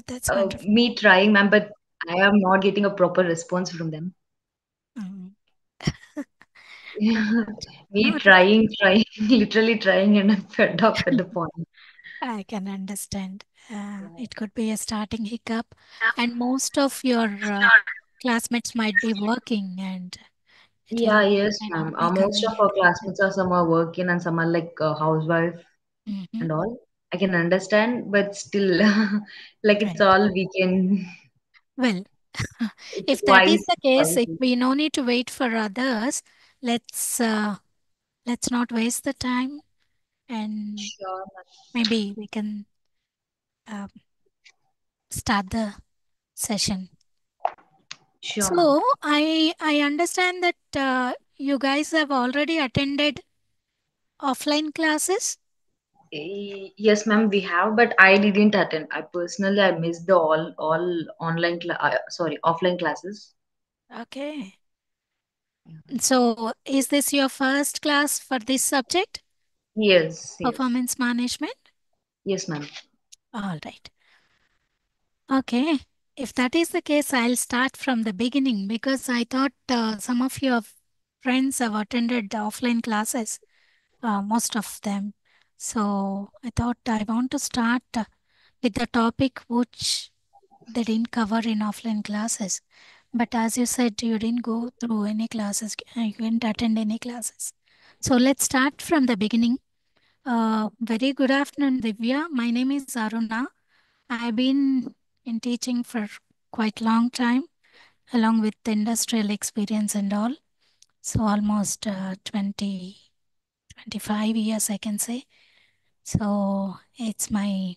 That's wonderful. Me trying, ma'am, but I am not getting a proper response from them. Mm. Me Not a trying, literally trying, and I'm fed up at the point. I can understand. It could be a starting hiccup, and most of your classmates might be working, and Yeah, it'll yes, may ma'am. not be Most of convenient our for them. classmates are some are working and some are like housewife Hmm. and all. I can understand, but still, like it's Right. all weekend. Well, It's if that is twice. the case, if Twice. we no need to wait for others, let's uh, let's not waste the time, and Sure, maybe we can um, start the session. sure, ma'am. So I understand that you guys have already attended offline classes. Yes, ma'am, we have, but I didn't attend. I personally I missed the all online sorry, offline classes. Okay. So is this your first class for this subject, Yes, yes, performance management? yes, ma'am. All right. Okay. If that is the case, I'll start from the beginning because I thought some of your friends have attended the offline classes, most of them. So I thought I want to start with the topic which they didn't cover in offline classes. But as you said, you didn't go through any classes, you didn't attend any classes. So let's start from the beginning. Very good afternoon, Divya. My name is Aruna. I've been in teaching for quite long time, along with industrial experience and all. So almost 25 years, I can say. So it's my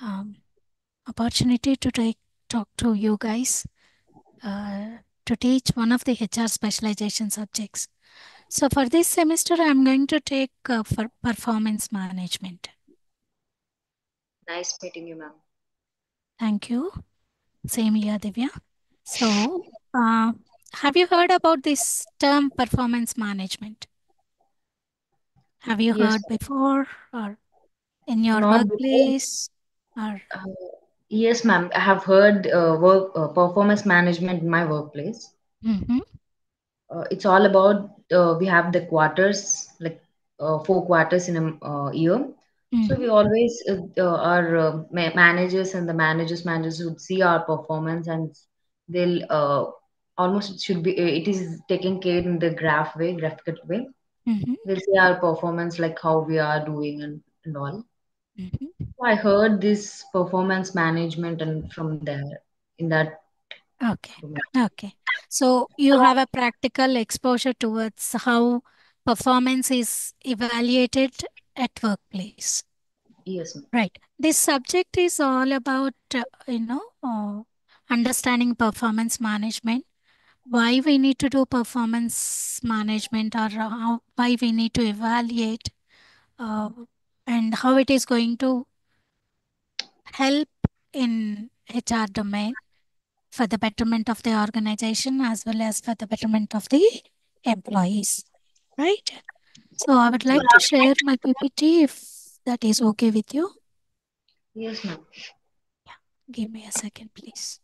um, opportunity to talk to you guys to teach one of the HR specialization subjects. So for this semester, I'm going to take for performance management. Nice meeting you, ma'am. Thank you. Same here, Divya. So, uh, have you heard about this term performance management? Have you Yes, heard before or in your not before. workplace or Uh, yes, ma'am. I have heard work performance management in my workplace. mm-hmm, It's all about we have the quarters, like 4 quarters in a year. So mm-hmm, we always our managers and the managers would see our performance, and they'll almost it should be it is taken care in the graphical way. mm-hmm, They'll see our performance, like how we are doing and all. mm-hmm. So I heard this performance management and from there in that Okay. domain. Okay. So you have a practical exposure towards how performance is evaluated at workplace. Yes, ma'am. Right. This subject is all about, understanding performance management, why we need to do performance management, or why we need to evaluate, uh, and how it is going to help in HR domain for the betterment of the organization as well as for the betterment of the employees. Right. So I would like to share my PPT if that is okay with you. Yes, ma'am. Yeah. Give me a second, please.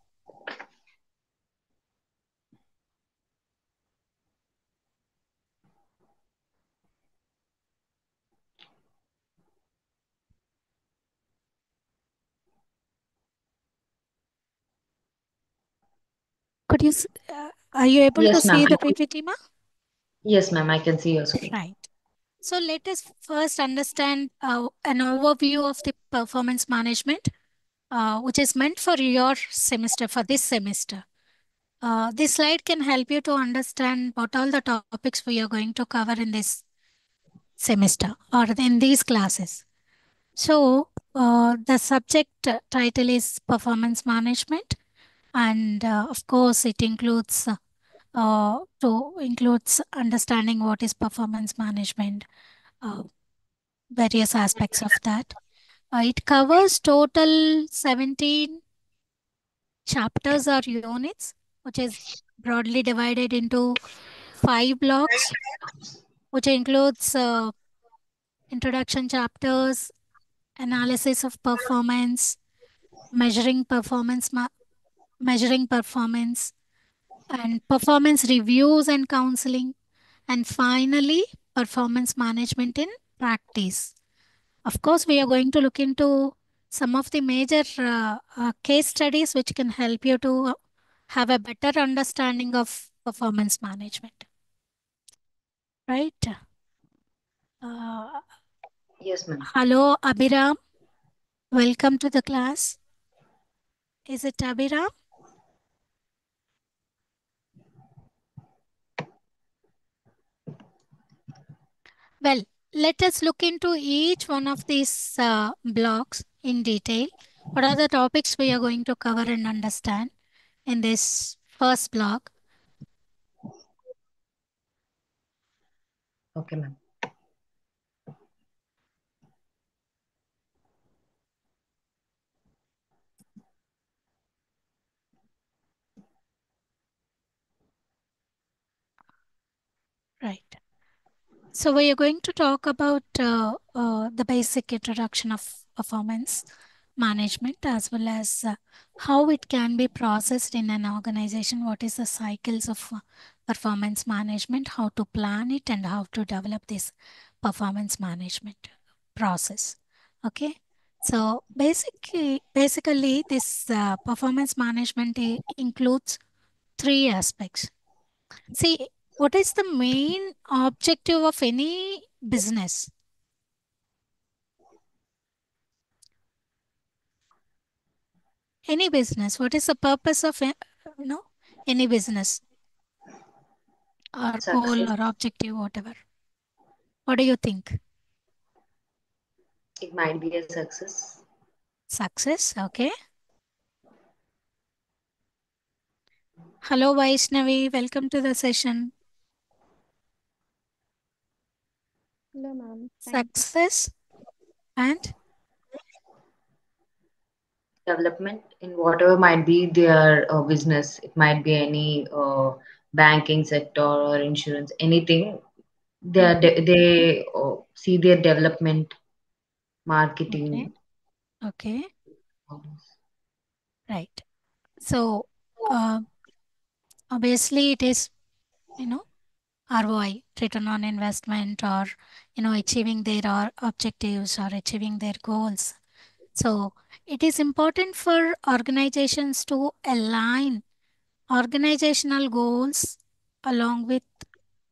Are you able to Yes, ma'am. see the PPT, ma? Yes, ma'am. I can see your screen. Right. So let us first understand an overview of the performance management, which is meant for your semester, for this semester. This slide can help you to understand what all the topics we are going to cover in this semester or in these classes. So, the subject title is performance management, and of course, it includes understanding what is performance management, uh, various aspects of that. It covers total 17 chapters or units, which is broadly divided into 5 blocks, which includes introduction chapters, analysis of performance, measuring measuring performance, and performance reviews and counseling, and finally, performance management in practice. Of course, we are going to look into some of the major case studies which can help you to have a better understanding of performance management. Right? Uh, Yes, ma'am. Hello, Abhiram. Welcome to the class. Is it Abhiram? Well, let us look into each one of these blocks in detail. What are the topics we are going to cover and understand in this first block? Okay, ma'am. Right. So we are going to talk about the basic introduction of performance management, as well as how it can be processed in an organization. What is the cycles of performance management? How to plan it and how to develop this performance management process. Okay. So basically, this performance management includes three aspects. See, what is the main objective of any business? Any business. What is the purpose of you know any business or goal Success. or objective, whatever? What do you think? It might be a success. Success. Okay. Hello, Vaishnavi. Welcome to the session. Hello, ma'am. Thank you. Success and Development in whatever might be their business. It might be any banking sector or insurance, anything. mhm, They see their development, okay. marketing. Okay. All this. Right. So uh, obviously it is you know ROI, return on investment, or achieving their objectives or achieving their goals. So it is important for organizations to align organizational goals along with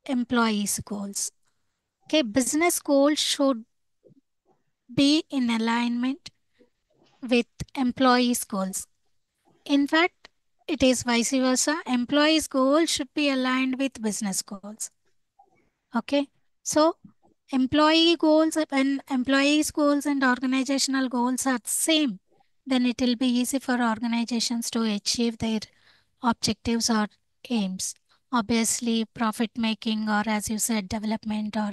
employees' goals. Okay, business goals should be in alignment with employees' goals. In fact, it is vice versa. Employees' goals should be aligned with business goals. Okay, so when employees' goals and organizational goals are same, then it will be easy for organizations to achieve their objectives or aims. Obviously, profit making, or as you said, development or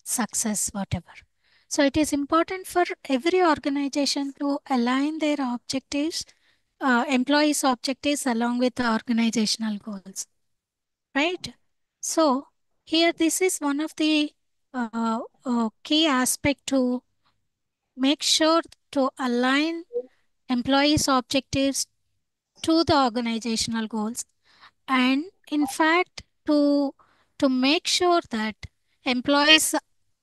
success, whatever. So, it is important for every organization to align their objectives, employees' objectives, along with the organizational goals, right? So, here this is one of the key aspect to make sure to align employees' objectives to the organizational goals, and in fact to make sure that employees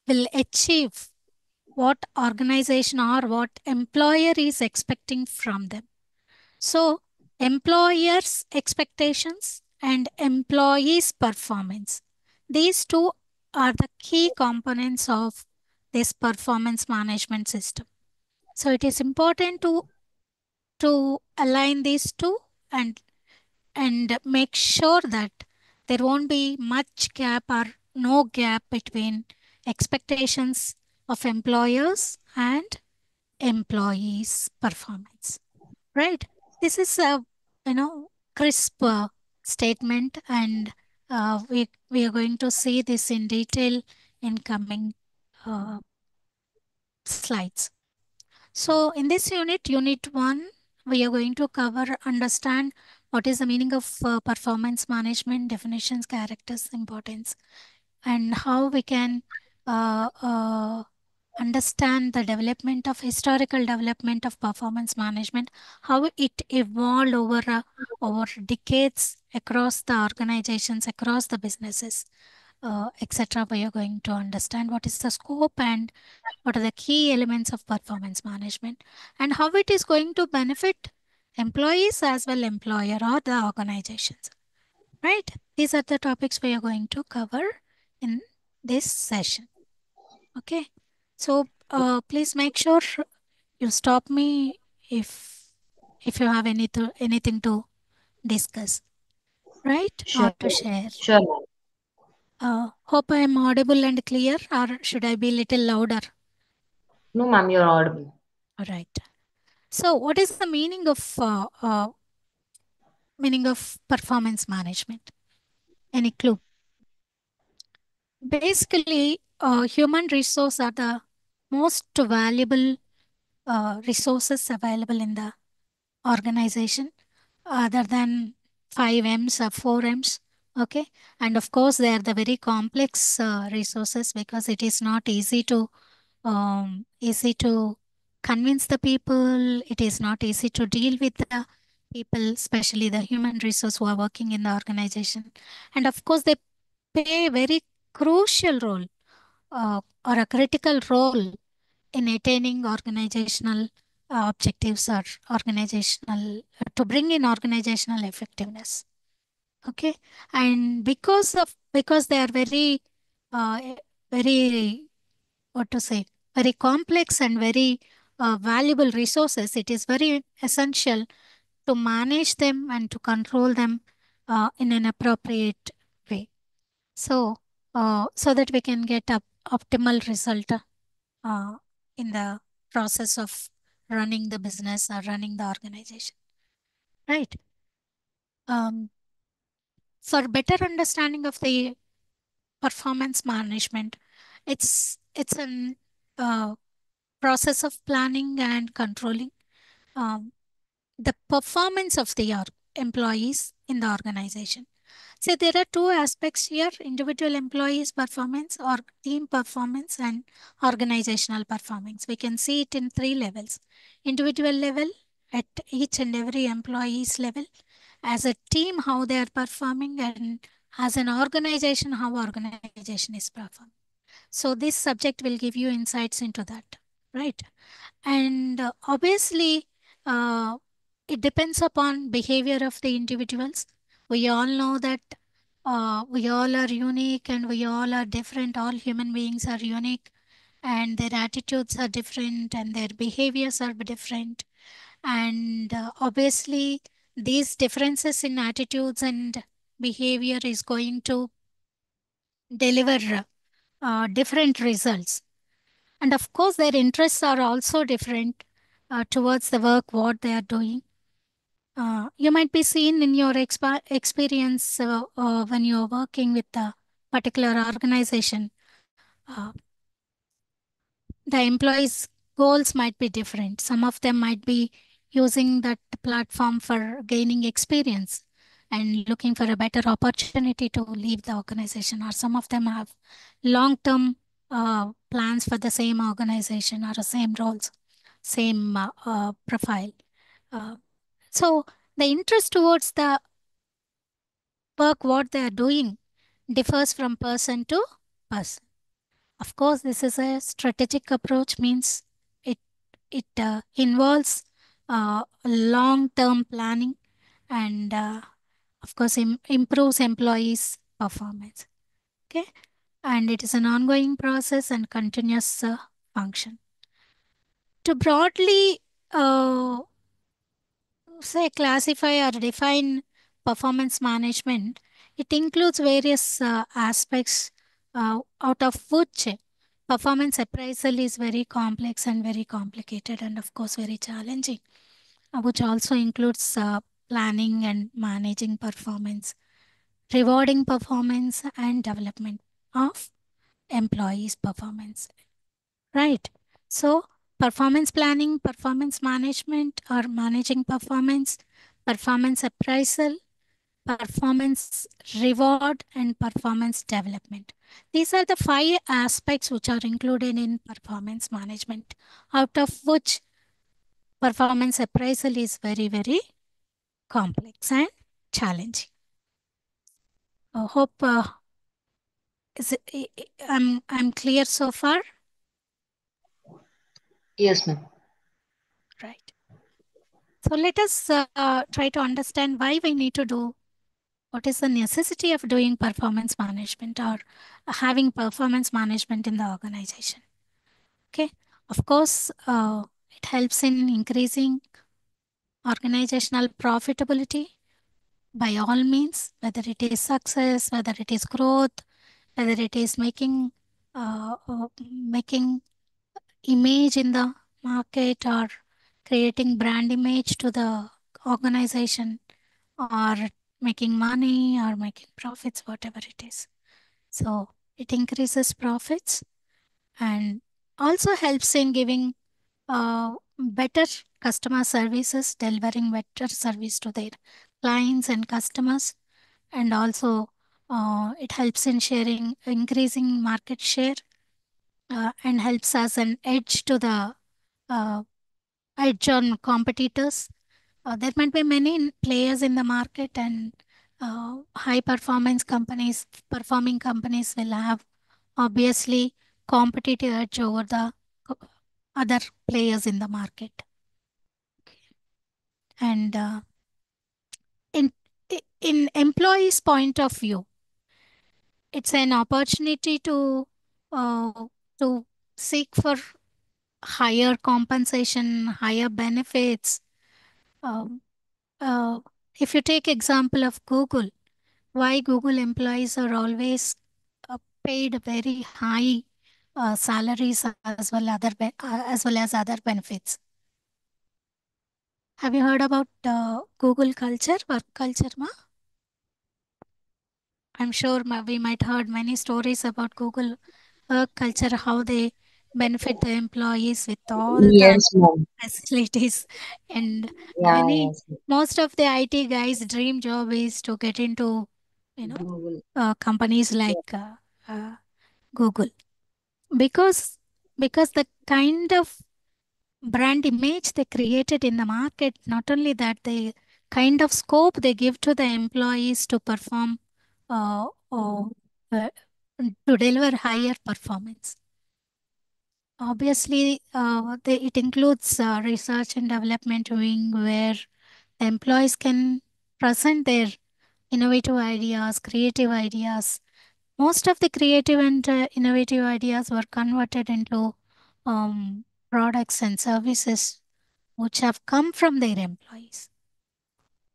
will achieve what organization or what employer is expecting from them. So employers expectations and employees performance, these two are the key components of this performance management system. So it is important to align these two, and make sure that there won't be much gap or no gap between expectations of employers and employees performance, right? This is a crisp statement, and we are going to see this in detail in coming uh, slides. So in this unit 1, we are going to understand what is the meaning of performance management, definitions, characters, importance, and how we can uh, uh, understand the development of historical development of performance management, how it evolved over decades across the organizations, across the businesses, etc. We are going to understand what is the scope and what are the key elements of performance management and how it is going to benefit employees as well employer or the organizations. Right? These are the topics we are going to cover in this session. Okay. So please make sure you stop me if you have anything to discuss, right? Or Sure, to share. sure, ma'am. Hope I am audible and clear, or should I be little louder? No, ma'am, you're audible. All right. So, what is the meaning of performance management? Any clue? Basically, human resources are the most valuable resources available in the organization, other than 5 M's or 4 M's. Okay, and of course, they are the very complex resources because it is not easy to convince the people. It is not easy to deal with the people, especially the human resource who are working in the organization. And of course, they play a very crucial role or a critical role in attaining organizational objectives or organizational to bring in organizational effectiveness. Okay, and because they are uh, very what to say, very complex and very valuable resources, it is very essential to manage them and to control them in an appropriate way. So, so that we can get a optimal result uh, in the process of running the business or running the organization, right? Um, for better understanding of the performance management, it's an process of planning and controlling um, the performance of the employees in the organization. So there are two aspects here: individual employees performance or team performance and organizational performance. We can see it in three levels: individual level, at each and every employee's level, as a team how they are performing, and as an organization how organization is performing. So this subject will give you insights into that, right? And obviously, uh, it depends upon behavior of the individuals. We all know that we all are unique and we all are different. All human beings are unique and their attitudes are different and their behaviors are different. And obviously, these differences in attitudes and behavior is going to deliver different results. And of course, their interests are also different towards the work what they are doing. You might be seen in your experience when you're working with a particular organization. Uh, the employees' goals might be different. Some of them might be using that platform for gaining experience and looking for a better opportunity to leave the organization, or some of them have long term plans for the same organization or the same roles, same profile. Uh, so, the interest towards the work, what they are doing, differs from person to person. Of course, this is a strategic approach, means it it involves long-term planning and of course improves employees' performance. Okay, and it is an ongoing process and continuous function. To broadly uh, say classify or define performance management, it includes various aspects out of which performance appraisal is very complex and very complicated and of course very challenging, which also includes planning and managing performance, rewarding performance, and development of employees' performance. Right. So, performance planning, performance management, or managing performance, performance appraisal, performance reward, and performance development. These are the five aspects which are included in performance management, out of which performance appraisal is very, very complex and challenging. I hope I'm clear so far, Yes, ma'am. right? So let us try to understand why we need to do what is the necessity of doing performance management or having performance management in the organization. Okay, of course, it helps in increasing organizational profitability by all means, whether it is success, whether it is growth, whether it is making image in the market or creating brand image to the organization or making money or making profits, whatever it is. So it increases profits and also helps in giving better customer services, delivering better service to their clients and customers. And also it helps in sharing, increasing market share and helps us an edge to the uh, edge on competitors. There might be many players in the market, and high performance companies, performing companies will have obviously competitive edge over the co- other players in the market. And in in employees' point of view, it's an opportunity uh, to seek for higher compensation, higher benefits. Um, uh, if you take example of Google, why Google employees are always paid very high salaries as well as other benefits. Have you heard about Google culture, work culture, ma? I'm sure we might heard many stories about Google work culture, how they benefit the employees with all the Yes, ma'am. facilities, and Yeah, many yes. most of the IT guys' dream job is to get into, you know, Google. companies Yeah. like Google, because the kind of brand image they created in the market, not only that, the kind of scope they give to the employees to perform uh, uh, uh, to deliver higher performance. Obviously, it includes research and development wing where the employees can present their innovative ideas, creative ideas. Most of the creative and innovative ideas were converted into products and services which have come from their employees.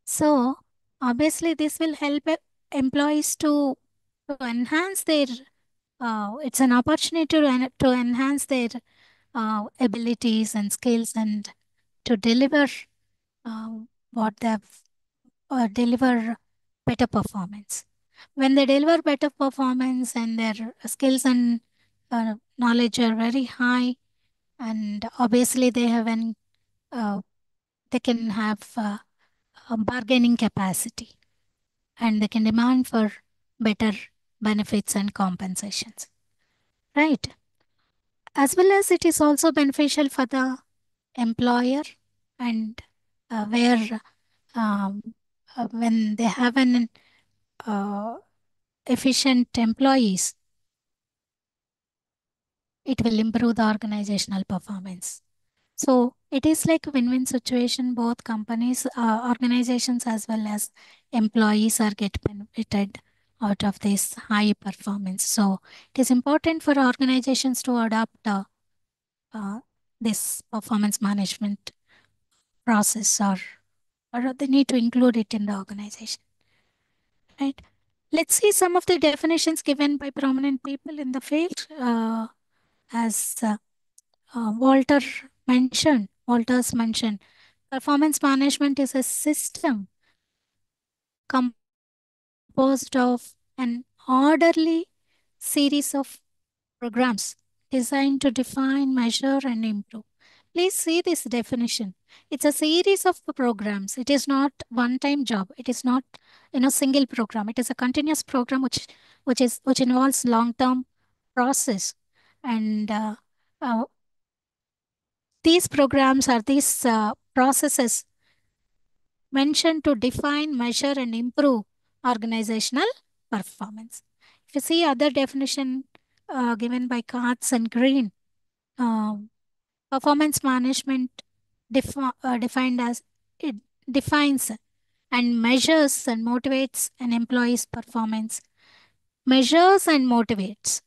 So, obviously, this will help employees to enhance their, it's an opportunity to enhance their abilities and skills and to deliver uh, what they have, deliver better performance. When they deliver better performance and their skills and knowledge are very high, and obviously they can have bargaining capacity and they can demand for better benefits and compensations, right? As well as it is also beneficial for the employer, and where um, when they have an uh, efficient employees, it will improve the organizational performance. So it is like a win-win situation. Both companies, organizations, as well as employees are get benefited out of this high performance. So it is important for organizations to adopt uh, this performance management process, or they need to include it in the organization, right? Let's see some of the definitions given by prominent people in the field. As Walters mentioned, performance management is a system composed of an orderly series of programs designed to define, measure, and improve Please see this definition. It's a series of programs. It is not one-time job. It is not, single program. It is a continuous program which involves long-term process. And uh, these programs are these processes mentioned to define, measure, and improve organizational performance. If you see other definition given by Katz and Green, um, performance management defined as it defines and measures and motivates an employee's performance. Measures and motivates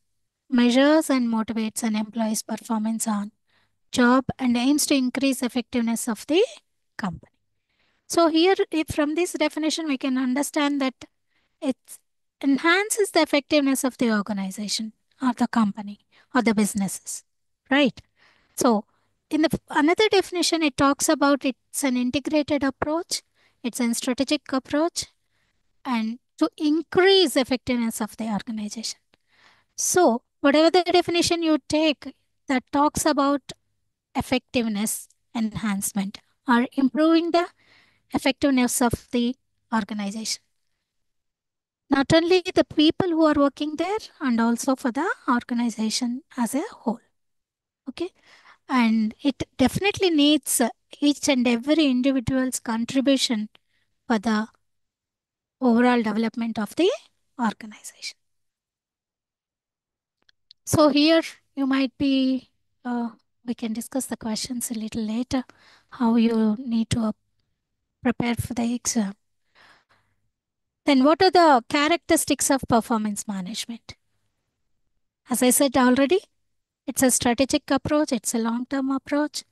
an employee's performance on job and aims to increase effectiveness of the company. So here, if from this definition, we can understand that it enhances the effectiveness of the organization or the company or the businesses, right? So, in the another definition, it talks about it's an integrated approach, it's a strategic approach, and to increase effectiveness of the organization. So, whatever the definition you take that talks about effectiveness enhancement or improving the effectiveness of the organization. Not only the people who are working there and also for the organization as a whole. Okay. And it definitely needs each and every individual's contribution for the overall development of the organization. So here you might be, we can discuss the questions a little later, how you need to prepare for the exam. Then what are the characteristics of performance management? As I said already, it's a strategic approach, it's a long-term approach,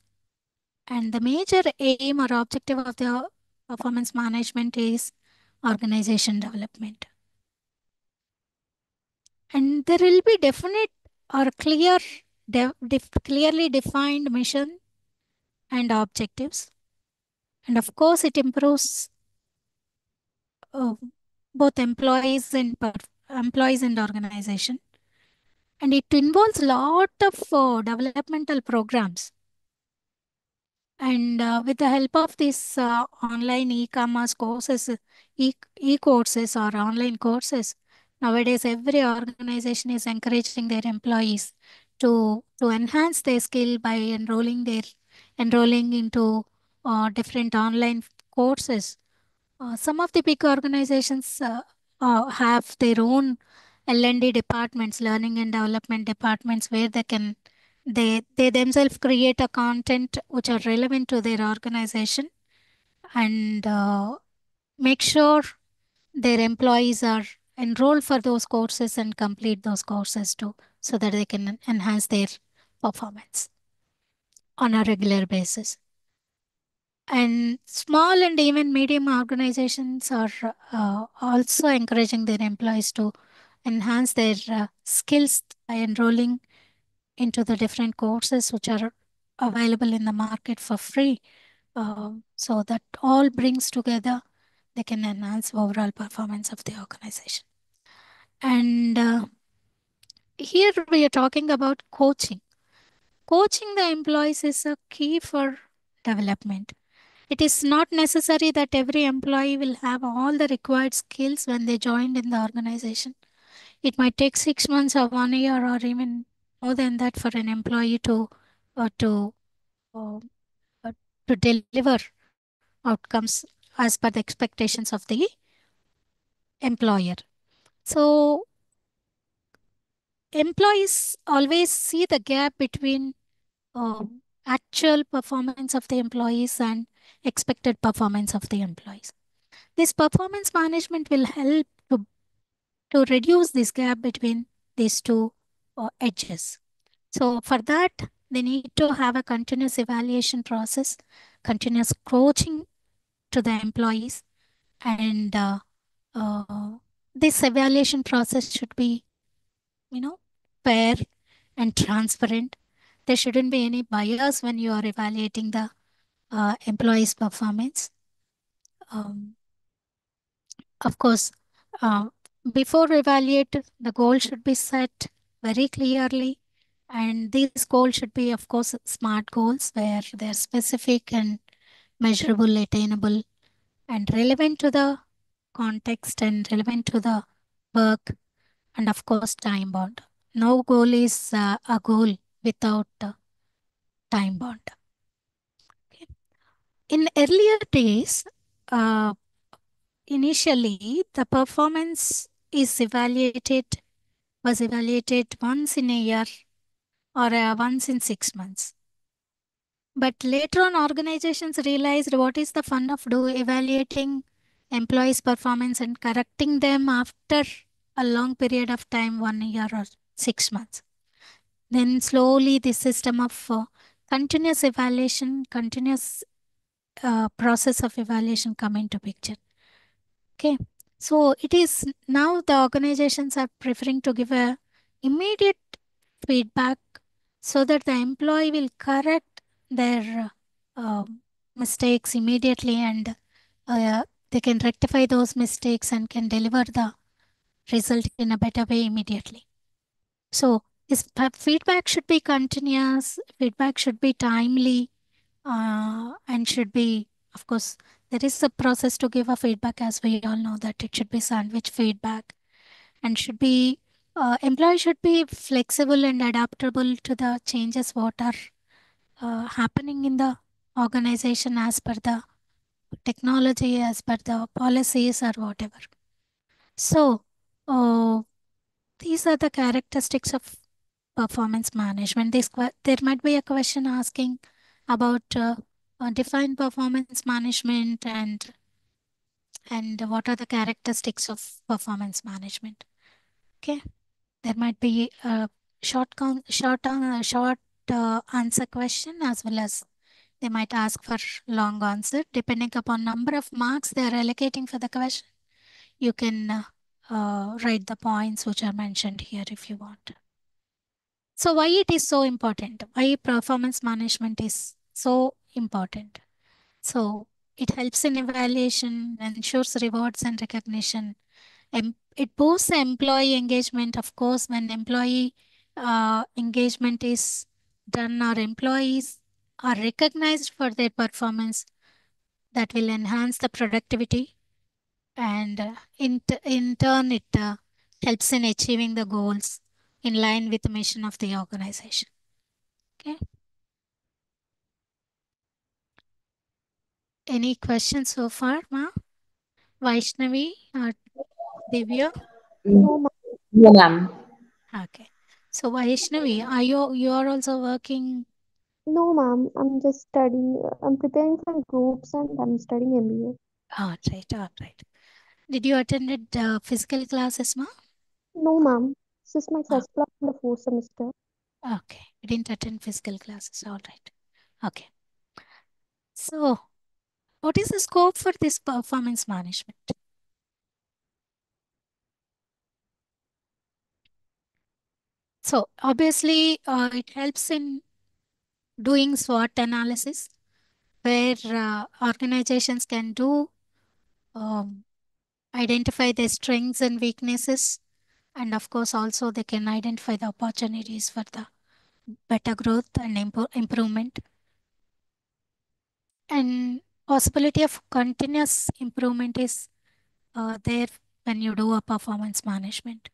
and the major aim or objective of the performance management is organization development. And there will be definite or clearly defined mission and objectives. And of course, it improves uh, both employees and organization. And it involves lot of developmental programs. And with the help of these online e-commerce courses, e-courses or online courses, nowadays every organization is encouraging their employees to enhance their skill by enrolling into different online courses. Some of the big organizations have their own L&D departments, learning and development departments, where they themselves create a content which are relevant to their organization and make sure their employees are enrolled for those courses and complete those courses too, so that they can enhance their performance on a regular basis. And small and even medium organizations are also encouraging their employees to enhance their skills by enrolling into the different courses which are available in the market for free. So that all brings together, they can enhance overall performance of the organization. And here we are talking about coaching. Coaching the employees is a key for development. It is not necessary that every employee will have all the required skills when they joined in the organization. It might take 6 months or 1 year or even more than that for an employee uh, to uh, uh, to deliver outcomes as per the expectations of the employer. So employees always see the gap between uh, actual performance of the employees and expected performance of the employees. This performance management will help to reduce this gap between these two edges. So for that, they need to have a continuous evaluation process, continuous coaching to the employees, and this evaluation process should be, fair and transparent. There shouldn't be any bias when you are evaluating the employees' performance. Um, of course, uh, before evaluate, the goal should be set very clearly, And these goals should be, of course, smart goals where they're specific and measurable, attainable, and relevant to the context and relevant to the work, and of course, time bound. No goal is a goal without time bound. Okay. In earlier days, uh, initially the performance is evaluated was evaluated once in a year or once in 6 months. But later on, organizations realized what is the fun of evaluating employees' performance and correcting them after a long period of time, 1 year or 6 months. Then slowly, this system of continuous evaluation, continuous process of evaluation come into picture. Okay, so it is now the organizations are preferring to give a immediate feedback so that the employee will correct their mistakes immediately, and they can rectify those mistakes and can deliver the result in a better way immediately. So this feedback should be continuous, feedback should be timely, and should be, of course, there is a process to give a feedback, as we all know that it should be sandwich feedback, and should be employee should be flexible and adaptable to the changes what are happening in the organization as per the technology, as per the policies or whatever. So uh, these are the characteristics of performance management. There might be a question asking about define performance management and what are the characteristics of performance management. Okay, there might be a short answer question, as well as they might ask for long answer depending upon number of marks they are allocating for the question. You can write the points which are mentioned here if you want. So why it is so important? Why performance management is so important? So it helps in evaluation, ensures rewards and recognition. It boosts the employee engagement. Of course, when employee engagement is done or employees are recognized for their performance, that will enhance the productivity, and in turn it helps in achieving the goals in line with the mission of the organization. Okay. Any questions so far, ma? Vaishnavi or Divya? Mm, No, ma'am. yeah, ma'am. Okay. So Vaishnavi, are you are also working? No, ma'am. I'm just studying. I'm preparing for groups and I'm studying MBA. All right, all right. Did you attended physical classes, ma? No, ma'am. This is my Oh, first class in the fourth semester. okay. You didn't attend physical classes. All right. Okay. So, what is the scope for this performance management? So, obviously, it helps in doing SWOT analysis, where organizations can do um, identify their strengths and weaknesses, and of course, also they can identify the opportunities for the better growth and improvement, and possibility of continuous improvement is there when you do a performance management.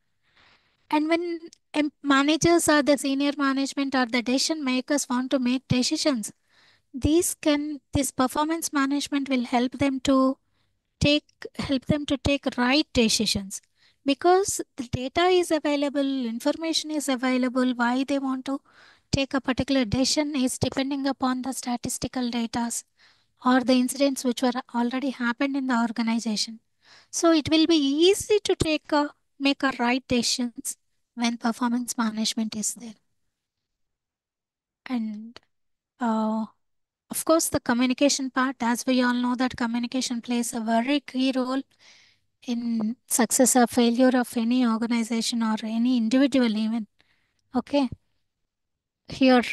And when managers or the senior management or the decision makers want to make decisions, this performance management will take help them to take right decisions, because the data is available, information is available. Why they want to take a particular decision is depending upon the statistical data or the incidents which were already happened in the organization. So it will be easy to make a right decisions when performance management is there. And uh, of course, the communication part, as we all know, that communication plays a very key role in success or failure of any organization or any individual even. Okay, here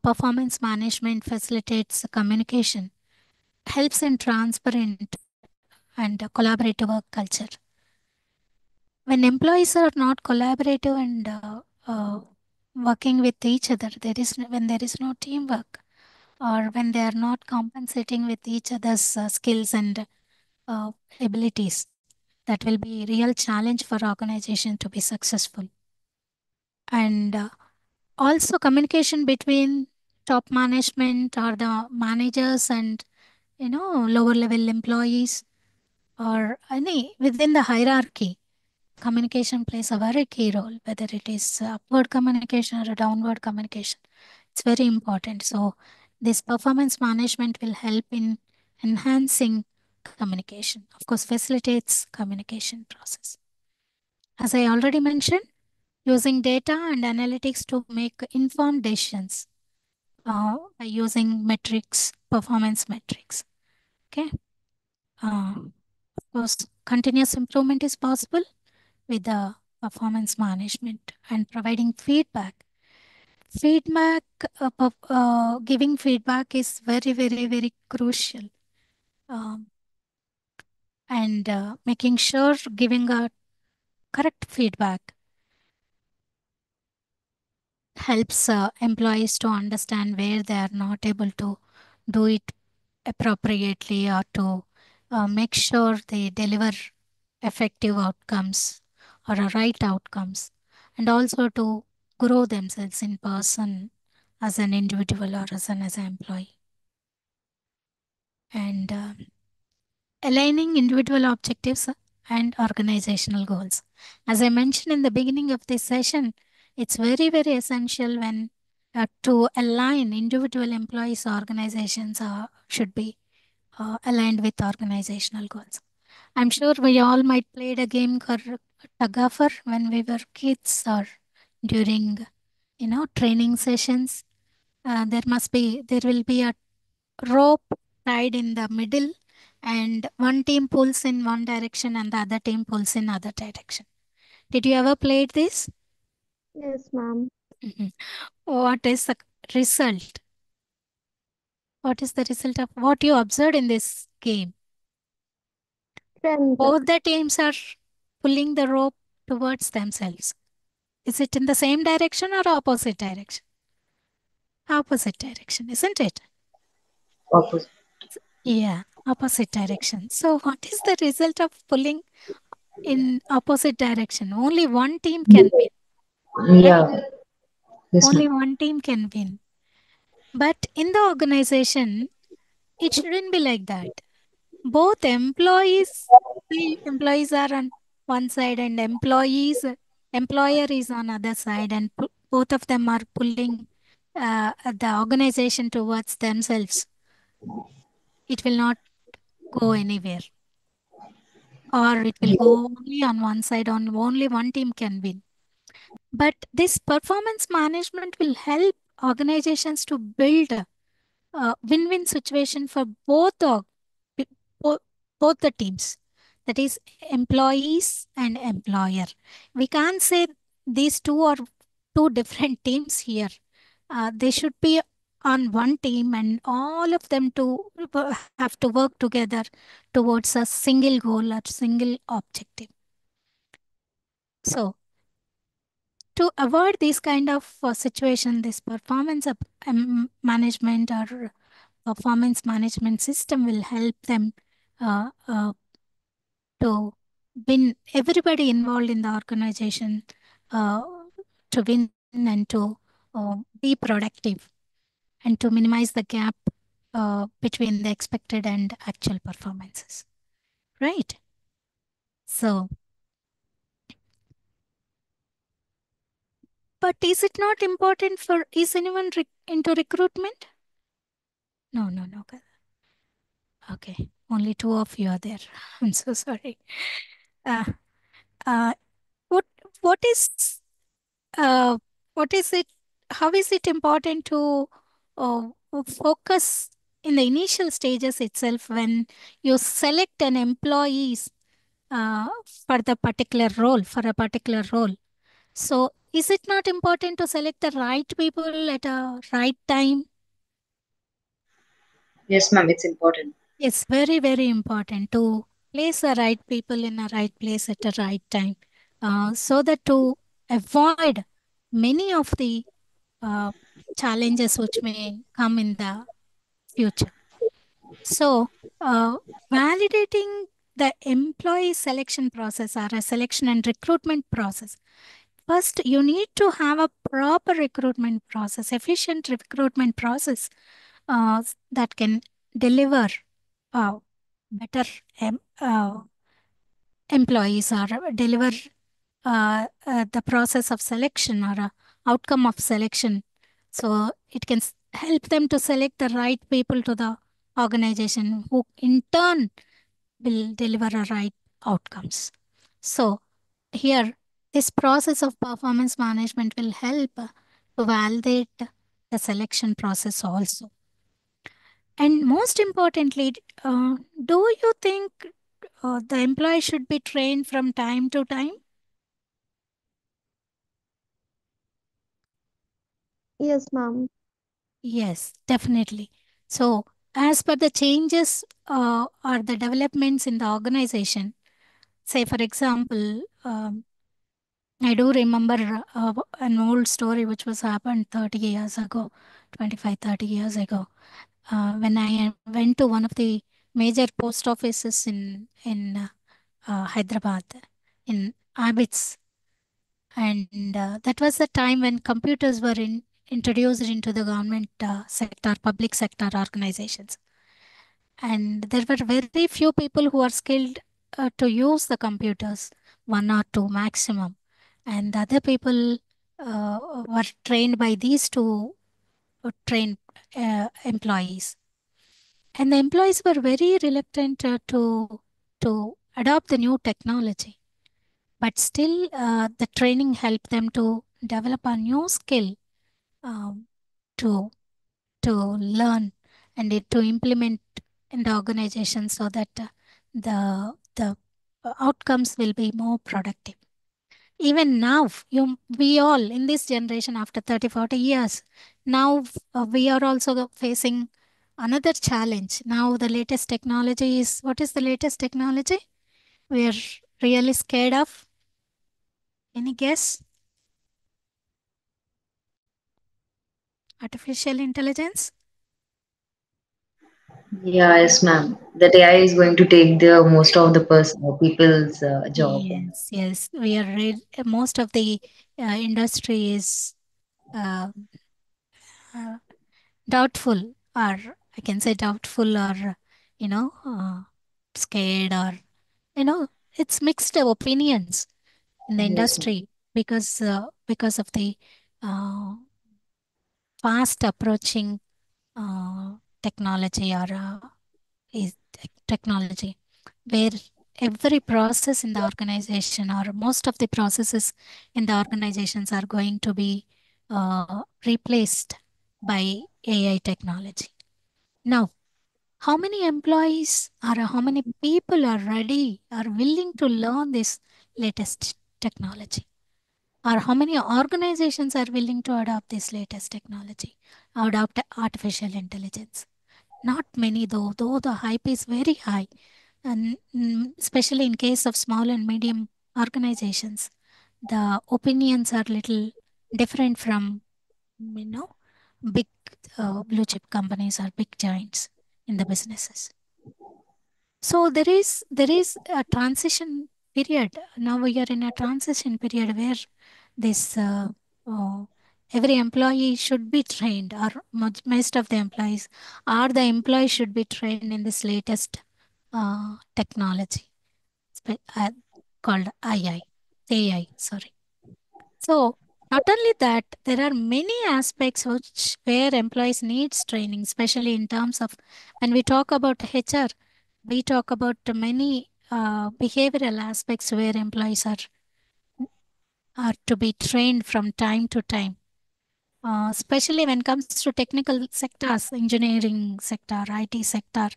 performance management facilitates communication, helps in transparent and collaborative work culture. When employees are not collaborative and working with each other. When there is no teamwork, or when they are not compensating with each other's skills and uh, abilities, that will be real challenge for organization to be successful. And also communication between top management or the managers and lower level employees or any within the hierarchy. Communication plays a very key role, whether it is upward communication or a downward communication. It's very important. So this performance management will help in enhancing communication. Of course, facilitates communication process. As I already mentioned, using data and analytics to make informed decisions by using metrics, performance metrics. Okay. Of course, continuous improvement is possible with the performance management and providing feedback. Feedback, giving feedback is very, very, very crucial. Um, and making sure giving a correct feedback helps employees to understand where they are not able to do it appropriately or to make sure they deliver effective outcomes or a right outcomes, and also to grow themselves in person as an individual or as an employee. And aligning individual objectives and organizational goals. As I mentioned in the beginning of this session, it's very, very essential when to align individual employees' organizations should be aligned with organizational goals. I'm sure we all might played a game called tug of war when we were kids or during training sessions. There will be a rope tied in the middle, and one team pulls in one direction and the other team pulls in other direction. Did you ever played this? Yes, ma'am. Mhm. What is the result? What is the result of what you observed in this game? Strength. Both the teams are pulling the rope towards themselves. Is it in the same direction or opposite direction? Opposite direction, isn't it? Opposite. Yeah, opposite direction. So, what is the result of pulling in opposite direction? Only one team can win, right? Yeah. Yes, Only ma'am. one team can win. But in the organization, it shouldn't be like that. Both employees are on one side and employer is on other side, and both of them are pulling the organization towards themselves. It will not go anywhere, or it will go only on one side, on only one team can win. But this performance management will help organizations to build a win-win situation for pe- bo- both the teams. That is employees and employer. We can't say these two are two different teams here. They should be on one team, and all of them to have to work together towards a single goal or single objective. So to avoid this kind of situation, this management or performance management system will help them to win everybody involved in the organization uh, to win and to be productive and to minimize the gap between the expected and actual performances. Right? So, but is it not important is anyone into recruitment? No, no, no. Okay, only two of you are there. I'm so sorry. Uh, uh, what what is uh, what is it? How is it important to uh, focus in the initial stages itself when you select an employees for the particular role for a particular role? So, is it not important to select the right people at a right time? Yes, ma'am. It's important. It's very, very important to place the right people in a right place at the right time so that to avoid many of the uh, challenges which may come in the future. So, validating the employee selection process or a selection and recruitment process. First, you need to have a proper recruitment process, efficient recruitment process that can deliver uh, better employees or deliver the process of selection or outcome of selection. So it can help them to select the right people to the organization who in turn will deliver a right outcomes. So here, this process of performance management will help to validate the selection process also. And most importantly, do you think the employee should be trained from time to time? Yes, ma'am. Yes, definitely. So, as per the changes or the developments in the organization, say for example, I do remember an old story which was happened 30 years ago, 25, 30 years ago, when I went to one of the major post offices in Hyderabad, in Abbots, and that was the time when computers were introduced into the government sector, public sector organizations. And there were very few people who are skilled to use the computers, one or two maximum. And the other people were trained by these two trained employees. And the employees were very reluctant to adopt the new technology. But still, the training helped them to develop a new skill um, to to learn and to implement in the organization so that the outcomes will be more productive. Even now, we all in this generation after 30, 40 years, now we are also facing another challenge. Now the latest technology is, what is the latest technology we are really scared of? Any guess? Artificial intelligence? Yeah, yes, ma'am. That AI is going to take the most of the people's job. Yes, yes. We are most of the industry is uh, uh, doubtful, or I can say doubtful, or you know, scared, or you know, it's mixed opinions in the Yes, ma'am. industry because of the uh, fast approaching technology or is technology, where every process in the organization or most of the processes in the organizations are going to be replaced by AI technology. Now, how many employees or how many people are ready, are willing to learn this latest technology? Or how many organizations are willing to adopt this latest technology, adopt artificial intelligence? Not many, though the hype is very high, and especially in case of small and medium organizations, the opinions are little different from you know big blue chip companies or big giants in the businesses. So there is a transition period. Now we are in a transition period where this uh, every employee should be trained, or most of the employees, or the employees should be trained in this latest technology spe- uh, called AI. Sorry. So not only that, there are many aspects which where employees needs training, especially in terms of when we talk about HR, we talk about many behavioral aspects where employees are to be trained from time to time. Especially when it comes to technical sectors, engineering sector, IT sector,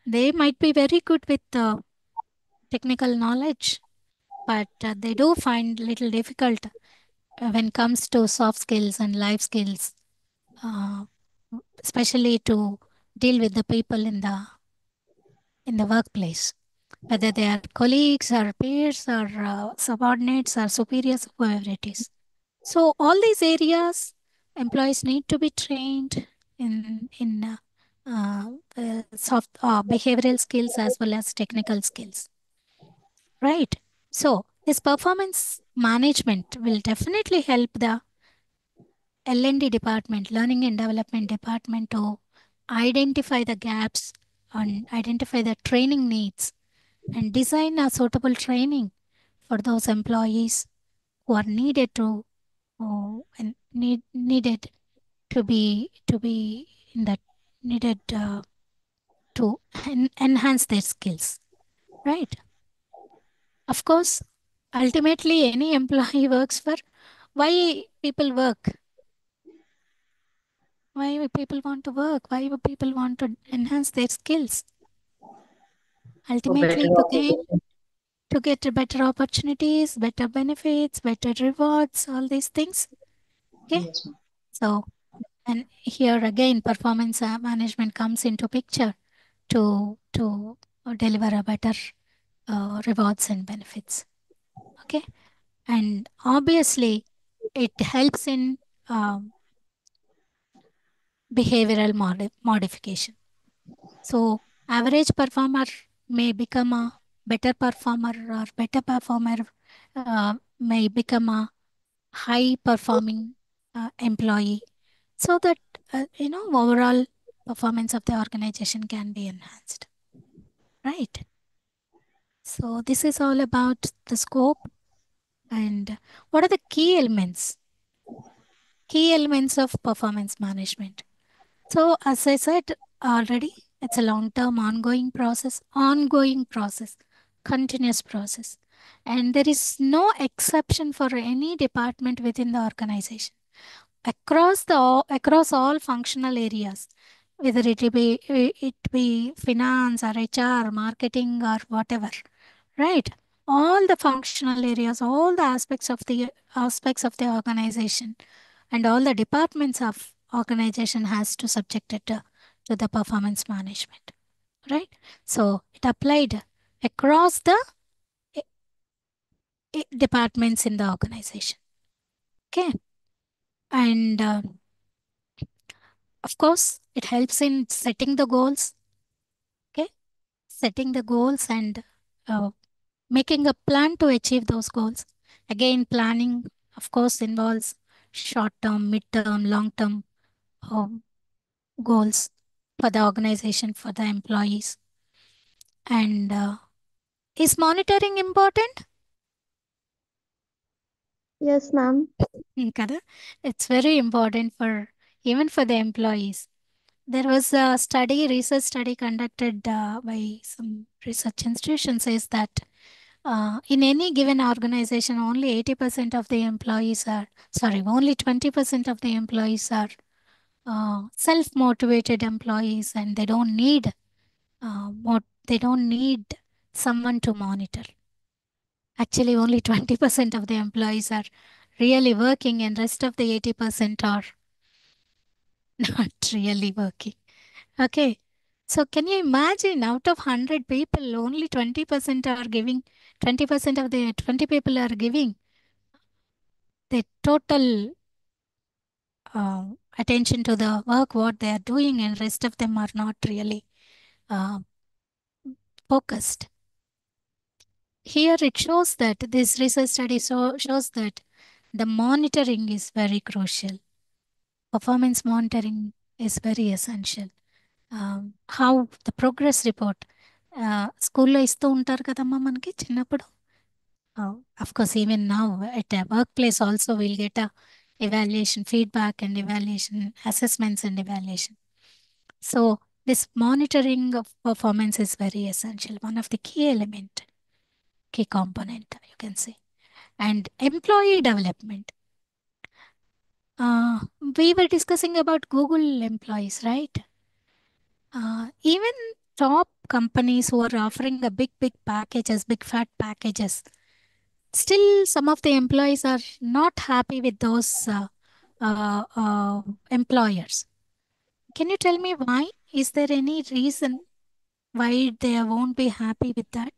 they might be very good with technical knowledge, but they do find little difficult when it comes to soft skills and life skills, uh, especially to deal with the people in the workplace, whether they are colleagues or peers or subordinates or superiors, whoever it is. So all these areas employees need to be trained in soft behavioral skills as well as technical skills, right? So this performance management will definitely help the L&D department, learning and development department, to identify the gaps and identify the training needs and design a suitable training for those employees who are needed to and needed to be in that needed to enhance their skills, right? Of course, ultimately any employee works for why people work, why would people want to work, why would people want to enhance their skills, For better ultimately to gain, opportunity. to get better opportunities, better benefits, better rewards, all these things. Okay, Yes, ma'am. so and here again performance management comes into picture to deliver a better rewards and benefits. Okay, and obviously it helps in um, behavioral modification. So average performer may become a better performer, or better performer may become a high performing employee, so that overall performance of the organization can be enhanced, right? So this is all about the scope and what are the key elements of performance management. So, as I said already, it's a long term ongoing process, continuous process. And there is no exception for any department within the organization across all functional areas, whether it be finance or HR, marketing or whatever, right? All the functional areas, all the aspects of the organization, and all the departments of organization has to subject it to the performance management, right? So it applied across the eh, departments in the organization. Okay, and of course it helps in setting the goals. Okay, setting the goals and uh, making a plan to achieve those goals. Again, planning of course involves short term, mid term, long term um, goals for the organization, for the employees. And is monitoring important? Yes, ma'am. Kada? It's very important for even for the employees. There was a research study conducted by some research institution says that in any given organization, only 80% of the employees are, sorry, only 20% of the employees are self-motivated employees, and they don't need someone to monitor. Actually, only 20% of the employees are really working, and rest of the 80% are not really working. Okay. So can you imagine, out of 100 people, only 20% are giving, 20% of the 20 people are giving the total attention to the work what they are doing, and rest of them are not really uh, focused. Here it shows that this research study shows that the monitoring is very crucial. Performance monitoring is very essential. How the progress report స్కూల్లో ఇస్తూ ఉంటారు కదమ్మా మనకి చిన్నప్పుడు. Of course even now at work place also will get a evaluation feedback and evaluation assessments and evaluation. So this monitoring of performance is very essential, one of the key component you can say. And employee development, uh, we were discussing about Google employees, right? Even top companies who are offering a big packages, big fat packages, still some of the employees are not happy with those employers. Can you tell me why? Is there any reason why they won't be happy with that?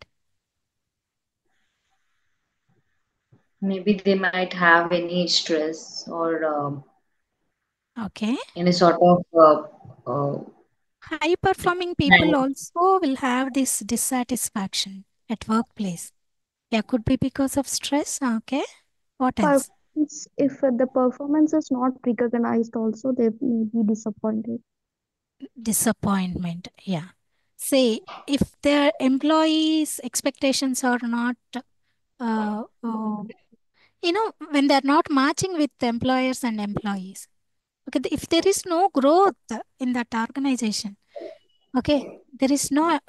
Maybe they might have any stress or Okay. any sort of High performing people time. also will have this dissatisfaction at workplace. Yeah, could be because of stress. Okay. What else? Performance, if the performance is not recognized, also they may be disappointed. Disappointment. Yeah. Say if their employees' expectations are not, uh, uh, when they're not matching with the employers and employees. Okay. If there is no growth in that organization, okay, there is no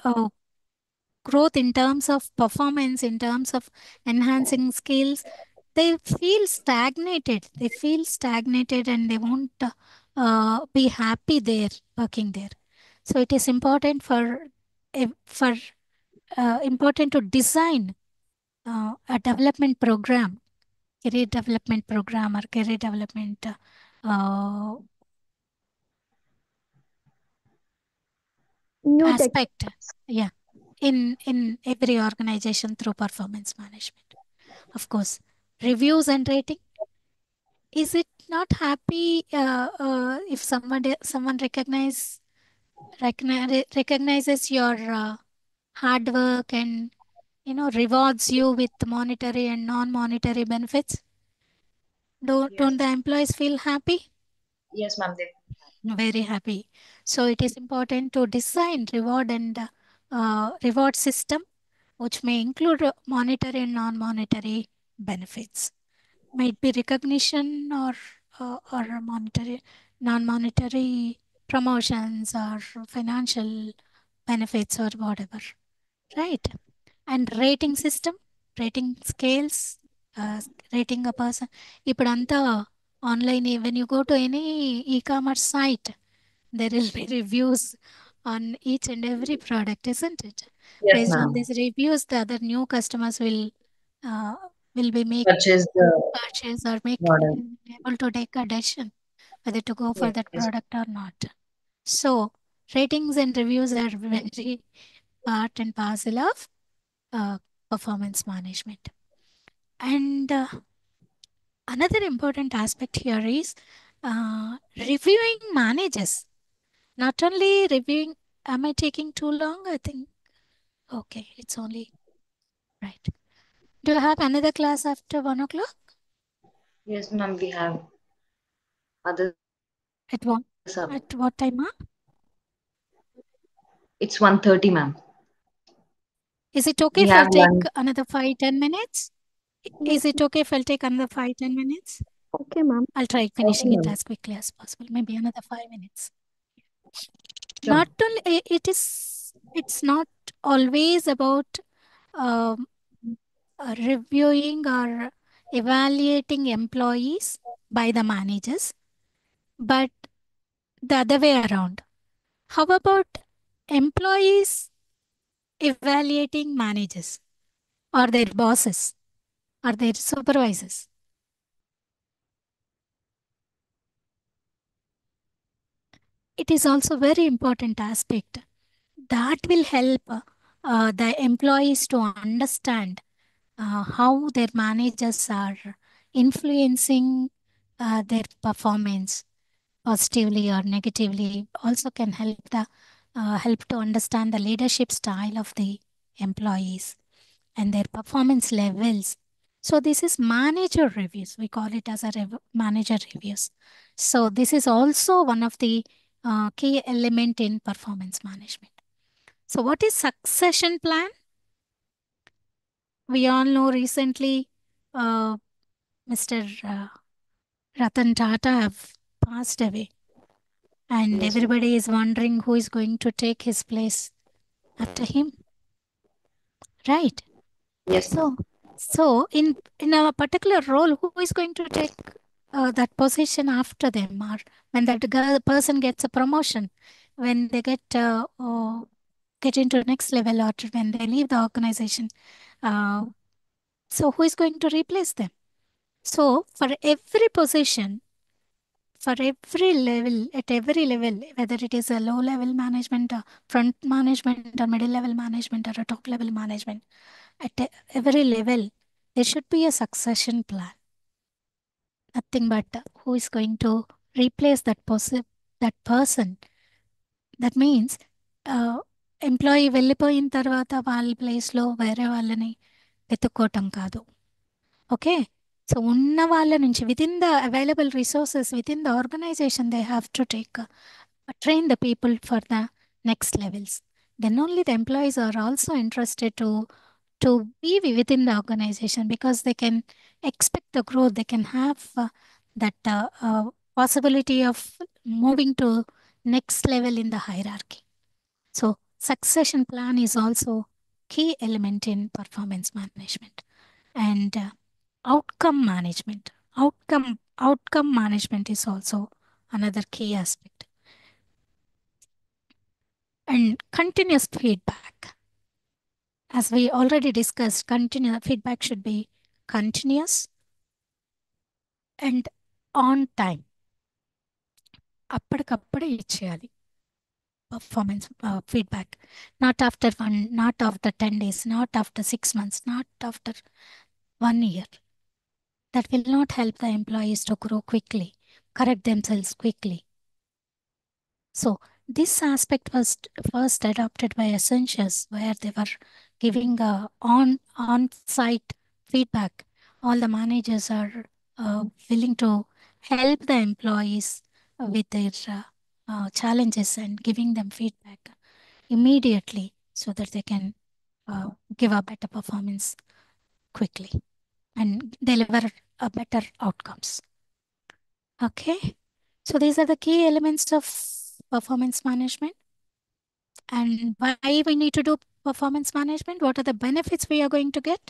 growth in terms of performance, in terms of enhancing skills, they feel stagnated. They feel stagnated and they won't be happy there, working there. So it is important for important to design a development program, career development program or career development uh, New aspect. techniques. Yeah, in every organization through performance management. Of course, reviews and rating. Is it not happy if someone recognizes your hard work and rewards you with monetary and non-monetary benefits? Don't Yes, the employees feel happy? yes, ma'am. They, Very happy. So it is important to design reward and reward system which may include monetary and non-monetary benefits. Might be recognition or monetary, non-monetary promotions or financial benefits or whatever, right? And rating system, rating scales, uh, rating a person. ఇప్పుడంతా online, when you go to any e-commerce site, there will be reviews on each and every product, isn't it? yes, Based on ma'am. these reviews, the other new customers uh, will be make Purchase the purchase or make model. able to take a decision whether to go for Yes, that product or not. So ratings and reviews are very part and parcel of uh, performance management. And another important aspect here is reviewing managers. Not only reviewing, am I taking too long? I think, okay, it's only right. Do you have another class after 1 o'clock? yes, ma'am. We have other sub. At what? At what time? Huh? It's 1:30, ma'am. Is it okay We if I'll have take lunch. another 5-10 minutes? Yes, Is it okay if I'll take another 5-10 minutes? okay, ma'am. I'll try Okay, finishing it ma'am. as quickly as possible. Maybe another 5 minutes. Sure. Not only it's not always about um, reviewing or evaluating employees by the managers, but the other way around. How about employees evaluating managers or their bosses or their supervisors? It is also very important aspect that will help the employees to understand how their managers are influencing their performance positively or negatively. Also can help to understand the leadership style of the employees and their performance levels. So this is manager reviews. We call it as a manager reviews. So this is also one of the key element in performance management. So what is succession plan? We all know recently Mr. Ratan Tata have passed away, and Yes, ma'am. everybody is wondering who is going to take his place after him, right? Yes, ma'am. So, so in a particular role, who is going to take that position after them, or when that person gets a promotion, when they get into next level, or when they leave the organization? Uh, so, who is going to replace them? So, for every position, for every level, at every level, whether it is a low level management, front management, or middle level management, or a top level management, at every level, there should be a succession plan. Nothing but who is going to replace that person. That means employee వెళ్ళిపోయిన తర్వాత వాళ్ళ ప్లేస్లో వేరే వాళ్ళని వెతుక్కోవటం కాదు. Okay, so ఉన్న వాళ్ళ నుంచి within the available resources within the organisation they have to take train the people for the next levels. Then only the employees are also interested to be within the organization because they can expect the growth. They can have that possibility of moving to next level in the hierarchy. So succession plan is also key element in performance management. And outcome management. Outcome management is also another key aspect. And continuous feedback. As we already discussed, continuous feedback should be continuous and on time. అప్పటికప్పుడే ఇచ్చేయాలి performance feedback. Not after 10 days, not after 6 months, not after 1 year. That will not help the employees to grow quickly, correct themselves quickly. So this aspect was first adopted by Essentials, where they were giving on-site feedback. All the managers are willing to help the employees with their challenges and giving them feedback immediately so that they can give a better performance quickly and deliver better outcomes. Okay, so these are the key elements of performance management. And why we need to do performance management? What are the benefits we are going to get?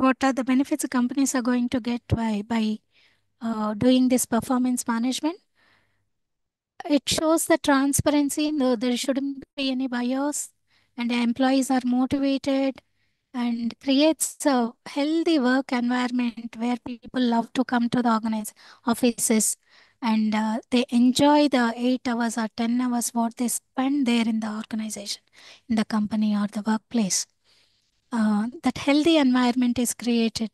What are the benefits companies are going to get by doing this performance management? It shows the transparency. No, there shouldn't be any bias, and the employees are motivated, and creates a healthy work environment where people love to come to the organized offices, and they enjoy the 8 hours or 10 hours what they spend there in the organization, in the company or the workplace. That healthy environment is created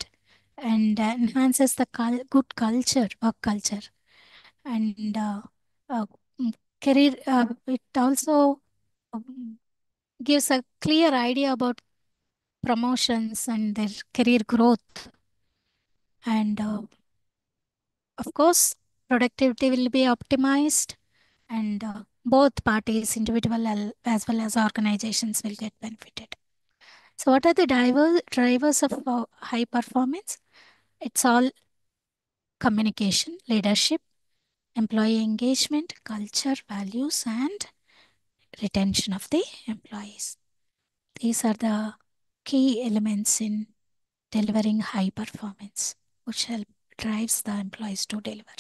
and enhances the good culture, work culture, and uh, career. It also um, gives a clear idea about promotions and their career growth. And of course, productivity will be optimized, and both parties, individual as well as organizations, will get benefited. So, what are the drivers of high performance? It's all communication, leadership, employee engagement, culture, values, and retention of the employees. These are the key elements in delivering high performance, which help drives the employees to deliver.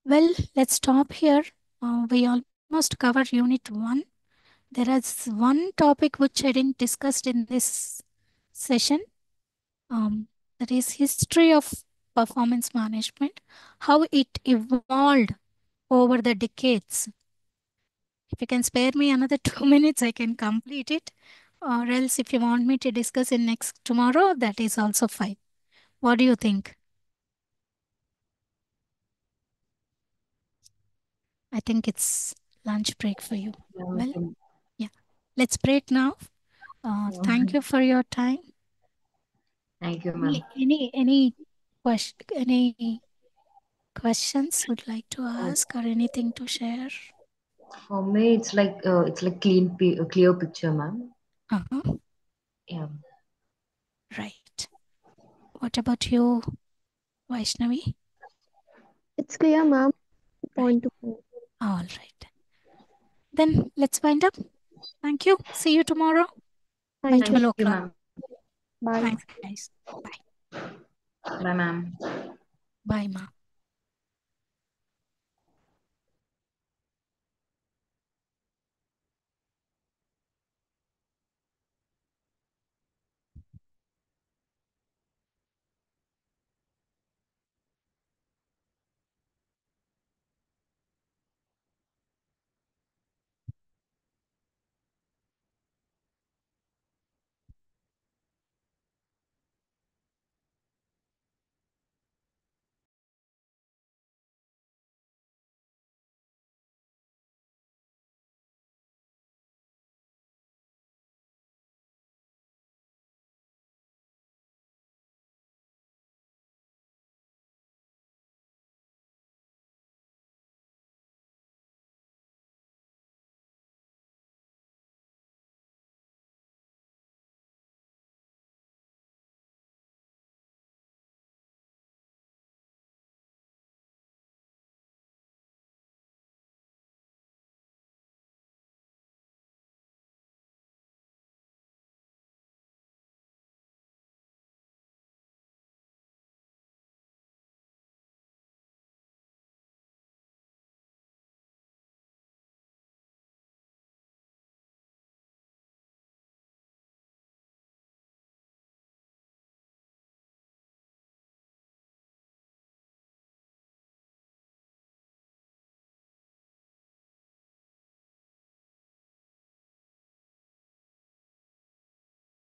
Well, let's stop here. We almost covered unit 1. There is one topic which I didn't discuss in this session. That is history of performance management, how it evolved over the decades. If you can spare me another 2 minutes, I can complete it. Or else, if you want me to discuss in next tomorrow, that is also fine. What do you think? I think it's lunch break for you. Yeah, Well, okay. yeah. Let's break now. Yeah. Thank you for your time. Thank you, ma'am. Any questions would like to ask or anything to share? For me, it's like a clear picture, ma'am. Uh-huh. Yeah. Right. What about you, Vaishnavi? It's clear, ma'am. Right. Point to point. All right. Then let's wind up. Thank you. See you tomorrow by Thank you. Thank 12 you, o'clock. ma'am. Bye. Thanks, guys. Bye. Bye, ma'am. Bye, Ma.